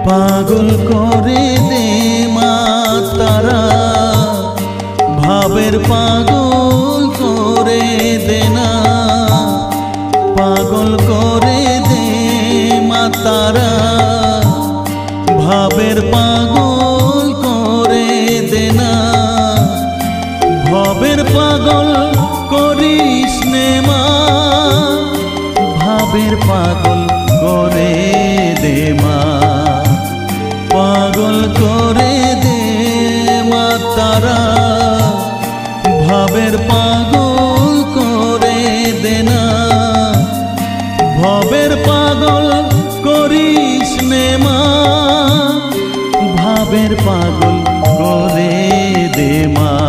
পাগল করে দে মা তারা, ভাবের পাগল করে দে না। পাগল করে দে মা তারা, ভাবের পাগল করে দে না। ভবের পাগল করিস নে মা, ভাবের পাগল করে দে মা। পাগল করে দে মা তারা, ভাবের পাগল করে দে না। ভবের পাগল করিস নে মা, ভাবের পাগল করে দে মা।